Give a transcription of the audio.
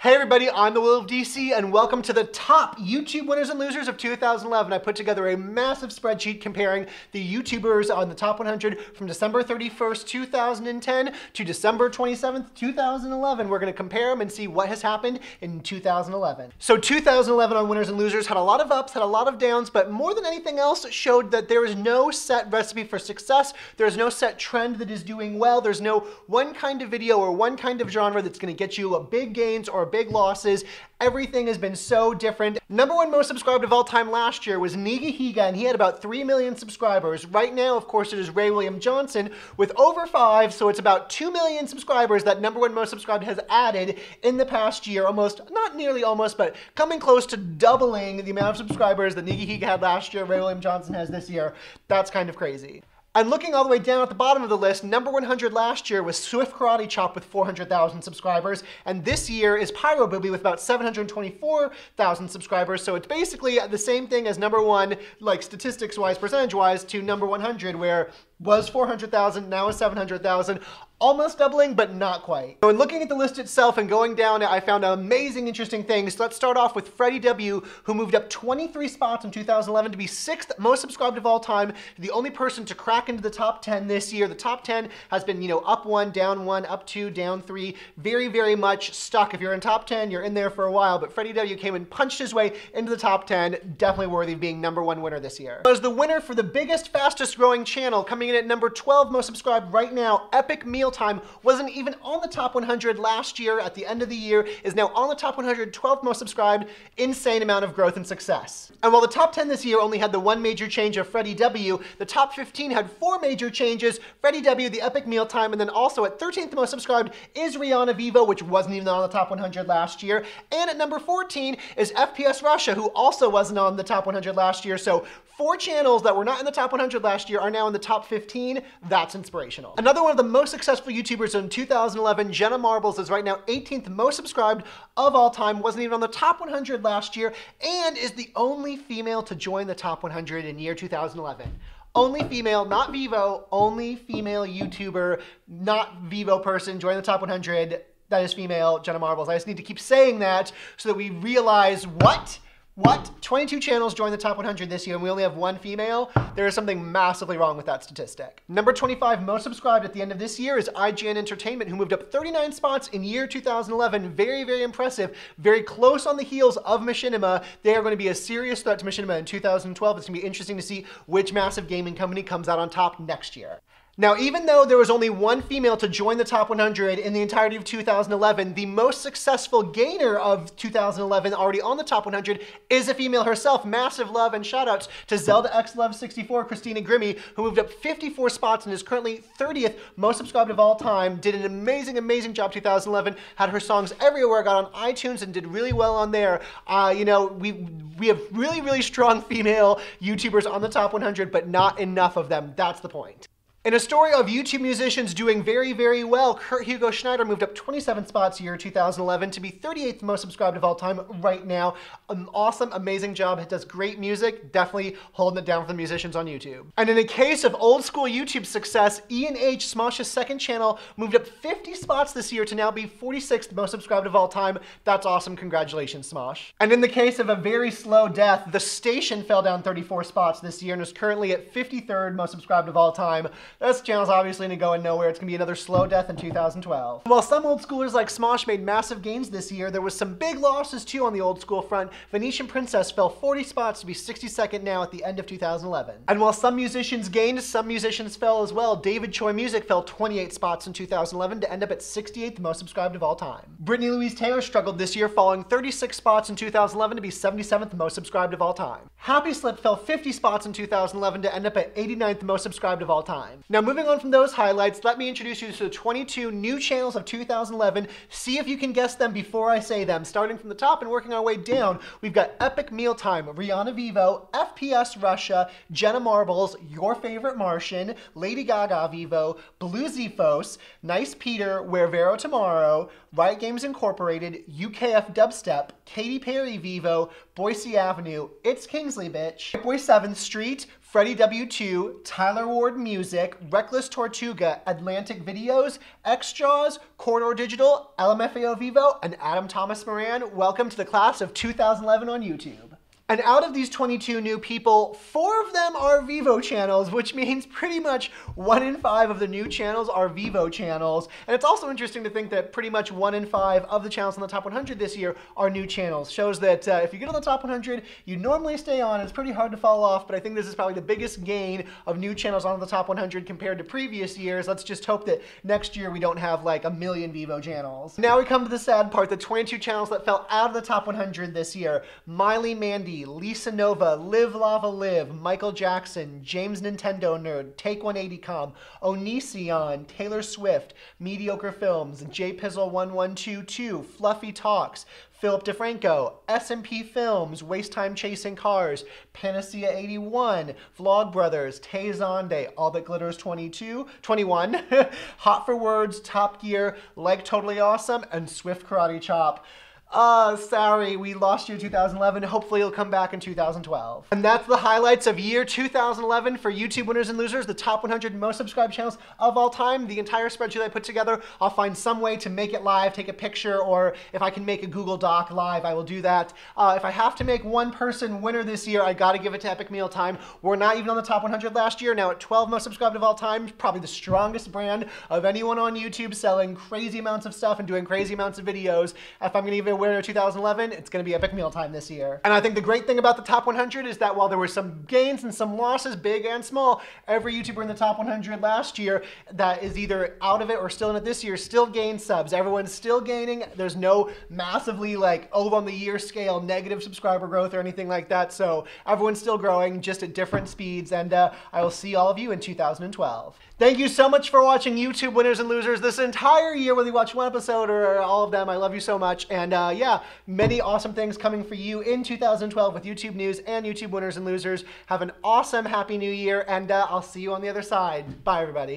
Hey everybody, I'm the Will of DC and welcome to the top YouTube winners and losers of 2011. I put together a massive spreadsheet comparing the YouTubers on the top 100 from December 31st, 2010 to December 27th, 2011. We're going to compare them and see what has happened in 2011. So 2011 on winners and losers had a lot of ups, had a lot of downs, but more than anything else showed that there is no set recipe for success. There's no set trend that is doing well. There's no one kind of video or one kind of genre that's going to get you a big gains or big losses. Everything has been so different. Number one most subscribed of all time last year was Nigahiga, and he had about 3 million subscribers. Right now, of course, it is Ray William Johnson with over 5, so it's about 2 million subscribers that number one most subscribed has added in the past year. Almost, not nearly almost, but coming close to doubling the amount of subscribers that Nigahiga had last year, Ray William Johnson has this year. That's kind of crazy. And looking all the way down at the bottom of the list, number 100 last year was Swift Karate Chop with 400,000 subscribers, and this year is Pyrobooby with about 724,000 subscribers, so it's basically the same thing as number one, like statistics-wise, percentage-wise, to number 100, where was 400,000, now is 700,000, almost doubling, but not quite. So in looking at the list itself and going down, I found amazing, interesting things. So let's start off with freddiew, who moved up 23 spots in 2011 to be 6th most subscribed of all time, the only person to crack into the top 10 this year. The top 10 has been, up 1, down 1, up 2, down 3, very, very much stuck. If you're in top 10, you're in there for a while, but freddiew came and punched his way into the top 10, definitely worthy of being number one winner this year. As the winner for the biggest, fastest growing channel, coming in at number 12 most subscribed right now, epicmealtime wasn't even on the top 100 last year. At the end of the year, is now on the top 100, 12th most subscribed. Insane amount of growth and success. And while the top 10 this year only had the one major change of freddiew, the top 15 had 4 major changes. freddiew, the epicmealtime, and then also at 13th most subscribed is rihannavevo, which wasn't even on the top 100 last year. And at number 14 is fpsrussia, who also wasn't on the top 100 last year. So 4 channels that were not in the top 100 last year are now in the top 15. That's inspirational. Another one of the most successful YouTubers in 2011, jennamarbles, is right now 18th most subscribed of all time, wasn't even on the top 100 last year, and is the only female to join the top 100 in year 2011. Only female, not Vevo, only female YouTuber, not Vevo person, join the top 100. That is female, jennamarbles. I just need to keep saying that so that we realize what? 22 channels joined the top 100 this year and we only have 1 female? There is something massively wrong with that statistic. Number 25 most subscribed at the end of this year is ignentertainment, who moved up 39 spots in year 2011. Very, very impressive. Very close on the heels of Machinima. They are going to be a serious threat to Machinima in 2012. It's going to be interesting to see which massive gaming company comes out on top next year. Now, even though there was only 1 female to join the top 100 in the entirety of 2011, the most successful gainer of 2011, already on the top 100, is a female herself. Massive love and shoutouts to Zeldaxlove64 who moved up 54 spots and is currently 30th most subscribed of all time. Did an amazing, amazing job 2011. Had her songs everywhere, got on iTunes and did really well on there. We have really, really strong female YouTubers on the top 100, but not enough of them. That's the point. In a story of YouTube musicians doing very, very well, KurtHugoSchneider moved up 27 spots year 2011 to be 38th most subscribed of all time right now. An awesome, amazing job. It does great music. Definitely holding it down for the musicians on YouTube. And in a case of old school YouTube success, ianh, Smosh's second channel, moved up 50 spots this year to now be 46th most subscribed of all time. That's awesome. Congratulations, Smosh. And in the case of a very slow death, The Station fell down 34 spots this year and is currently at 53rd most subscribed of all time. This channel's obviously going to go nowhere. It's going to be another slow death in 2012. While some old schoolers like Smosh made massive gains this year, there was some big losses too on the old school front. Venetianprincess fell 40 spots to be 62nd now at the end of 2011. And while some musicians gained, some musicians fell as well. davidchoimusic fell 28 spots in 2011 to end up at 68th most subscribed of all time. BritanniLouiseTaylor struggled this year, falling 36 spots in 2011 to be 77th most subscribed of all time. Happyslip fell 50 spots in 2011 to end up at 89th most subscribed of all time. Now moving on from those highlights, let me introduce you to the 22 new channels of 2011. See if you can guess them before I say them. Starting from the top and working our way down, we've got epicmealtime, rihannavevo, fpsrussia, jennamarbles, yourfavoritemartian, ladygagavevo, bluexephoes, nicepeter, wereverotumorro, riotgamesinc, ukfdubstep, katyperryvevo, boyceavenue, itskingsleybitch, boyceavenue, freddiew2, tylerwardmusic, recklesstortouga, atlanticvideos, xjawz, corridor digital, lmfaovevo, and Adam Thomas Moran. Welcome to the class of 2011 on YouTube. And out of these 22 new people, 4 of them are Vevo channels, which means pretty much 1 in 5 of the new channels are Vevo channels. And it's also interesting to think that pretty much 1 in 5 of the channels on the top 100 this year are new channels. Shows that if you get on the top 100, you normally stay on. It's pretty hard to fall off, but I think this is probably the biggest gain of new channels on the top 100 compared to previous years. Let's just hope that next year we don't have like a million Vevo channels. Now we come to the sad part, the 22 channels that fell out of the top 100 this year. Miley Mandy, Lisa Nova, Live Lava Live, Michael Jackson, James Nintendo Nerd, Take 180com, Onision, Taylor Swift, Mediocre Films, J Pizzle 1122, Fluffy Talks, Philip DeFranco, S&P Films, Waste Time Chasing Cars, Panacea 81, Vlog Brothers, Tay Zonde, All That Glitters 21, Hot for Words, Top Gear, Like Totally Awesome, and Swift Karate Chop. Sorry, we lost year 2011. Hopefully it'll come back in 2012. And that's the highlights of year 2011 for YouTube winners and losers, the top 100 most subscribed channels of all time. The entire spreadsheet I put together, I'll find some way to make it live, take a picture, or if I can make a Google Doc live, I will do that. If I have to make one person winner this year, I gotta give it to Epic Meal Time. We're not even on the top 100 last year, now at 12 most subscribed of all time, probably the strongest brand of anyone on YouTube, selling crazy amounts of stuff and doing crazy amounts of videos. If I'm gonna give it winner 2011, it's going to be Epic Meal Time this year. And I think the great thing about the top 100 is that while there were some gains and some losses, big and small, every YouTuber in the top 100 last year that is either out of it or still in it this year still gained subs. Everyone's still gaining. There's no massively like over on the year scale negative subscriber growth or anything like that. So everyone's still growing, just at different speeds. And I will see all of you in 2012. Thank you so much for watching YouTube winners and losers this entire year, whether you watch one episode or all of them. I love you so much. And yeah, many awesome things coming for you in 2012 with YouTube news and YouTube winners and losers. Have an awesome, happy new year, and I'll see you on the other side. Bye, everybody.